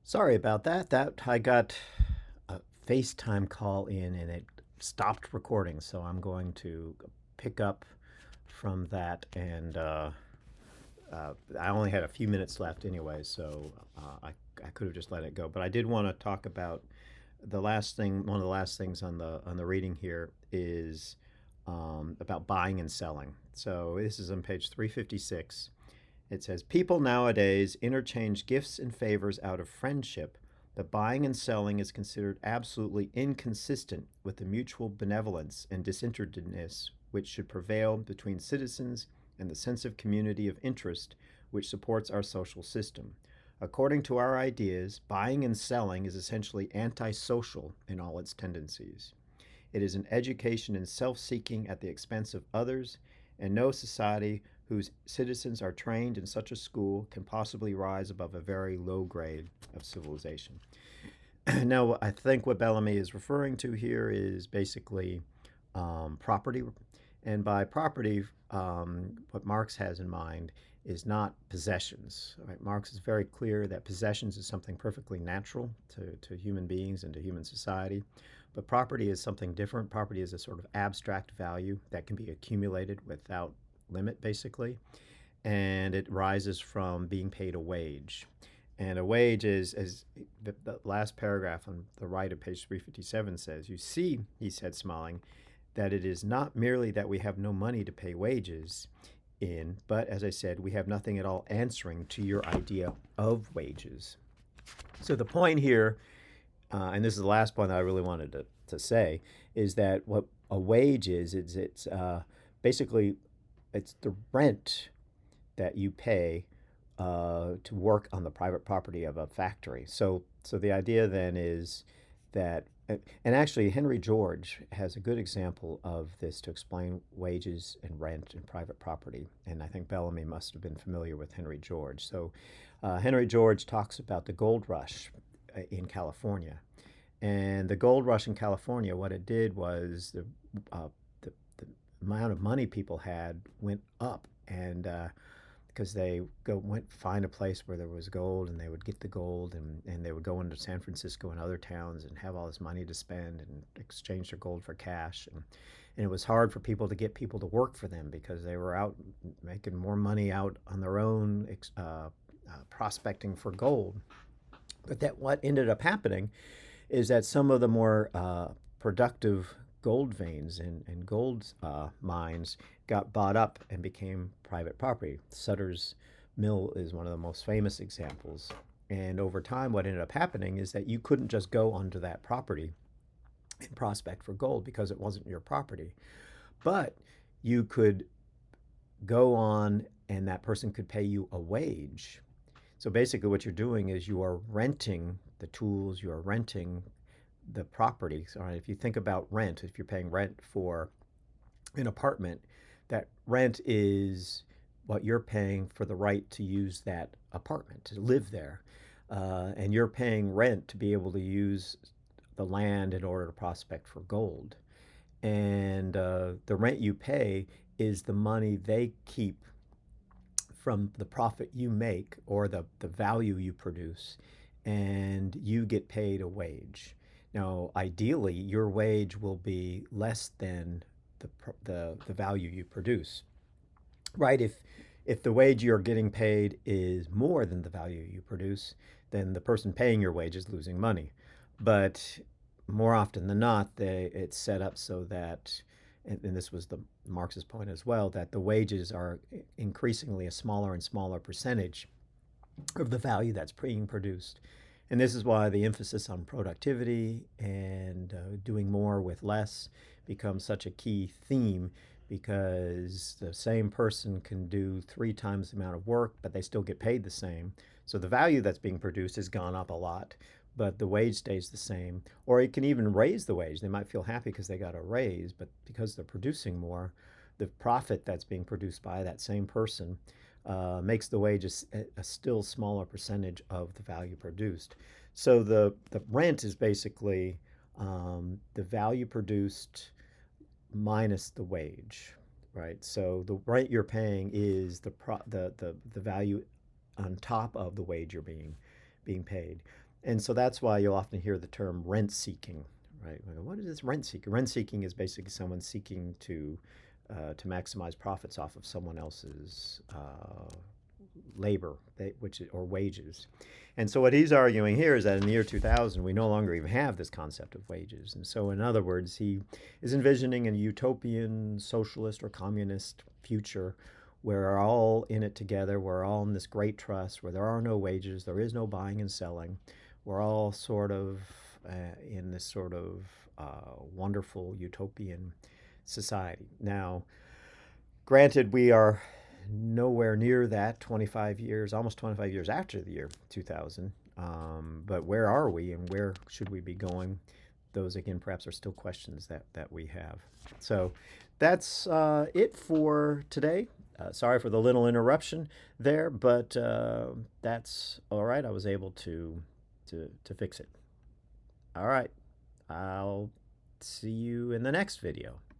Sorry about that. That I got a FaceTime call in and it stopped recording, so I'm going to pick up from that. And I only had a few minutes left anyway, so I could have just let it go. But I did want to talk about the last thing. One of the last things on the reading here is about buying and selling. So this is on page 356. It says, people nowadays interchange gifts and favors out of friendship, but buying and selling is considered absolutely inconsistent with the mutual benevolence and disinterestedness which should prevail between citizens and the sense of community of interest which supports our social system. According to our ideas, buying and selling is essentially antisocial in all its tendencies. It is an education in self seeking at the expense of others, and no society whose citizens are trained in such a school can possibly rise above a very low grade of civilization. Now, I think what Bellamy is referring to here is basically property. And by property, what Marx has in mind is not possessions. Right? Marx is very clear that possessions is something perfectly natural to human beings and to human society. But property is something different. Property is a sort of abstract value that can be accumulated without limit, basically. And it rises from being paid a wage. And a wage is, as the last paragraph on the right of page 357 says, you see, he said, smiling, that it is not merely that we have no money to pay wages in, but as I said, we have nothing at all answering to your idea of wages. So the point here, and this is the last point that I really wanted to say, is that what a wage is it's basically it's the rent that you pay to work on the private property of a factory. So the idea then is that, and actually Henry George has a good example of this to explain wages and rent and private property. And I think Bellamy must have been familiar with Henry George. So Henry George talks about the gold rush in California. And the gold rush in California, what it did was the amount of money people had went up. And because they went find a place where there was gold and they would get the gold and they would go into San Francisco and other towns and have all this money to spend and exchange their gold for cash. And it was hard for people to get people to work for them because they were out making more money out on their own prospecting for gold. But that what ended up happening is that some of the more productive gold veins and gold mines got bought up and became private property. Sutter's Mill is one of the most famous examples. And over time, what ended up happening is that you couldn't just go onto that property and prospect for gold because it wasn't your property. But you could go on and that person could pay you a wage. So basically, what you're doing is you are renting the tools, you are renting the property. So if you think about rent, if you're paying rent for an apartment, that rent is what you're paying for the right to use that apartment, to live there. And you're paying rent to be able to use the land in order to prospect for gold. And the rent you pay is the money they keep from the profit you make or the value you produce, and you get paid a wage. Now, ideally, your wage will be less than the value you produce, right? If the wage you're getting paid is more than the value you produce, then the person paying your wage is losing money. But more often than not, it's set up so that, and this was the Marxist point as well, that the wages are increasingly a smaller and smaller percentage of the value that's being produced. And this is why the emphasis on productivity and doing more with less becomes such a key theme, because the same person can do 3 times the amount of work, but they still get paid the same. So the value that's being produced has gone up a lot, but the wage stays the same. Or it can even raise the wage. They might feel happy because they got a raise, but because they're producing more, the profit that's being produced by that same person makes the wage a still smaller percentage of the value produced. So the rent is basically the value produced minus the wage, right? So the rent you're paying is the value on top of the wage you're being paid. And so that's why you'll often hear the term rent seeking, right? What is this rent seeking? Rent seeking is basically someone seeking to maximize profits off of someone else's labor, or wages. And so what he's arguing here is that in the year 2000, we no longer even have this concept of wages. And so, in other words, he is envisioning a utopian socialist or communist future where we're all in it together, we're all in this great trust, where there are no wages, there is no buying and selling. We're all sort of in this sort of wonderful utopian society. Now, granted, we are nowhere near that 25 years, almost 25 years after the year 2000. But where are we and where should we be going? Those, again, perhaps are still questions that we have. So that's it for today. Sorry for the little interruption there, but that's all right. I was able to fix it. All right. I'll see you in the next video.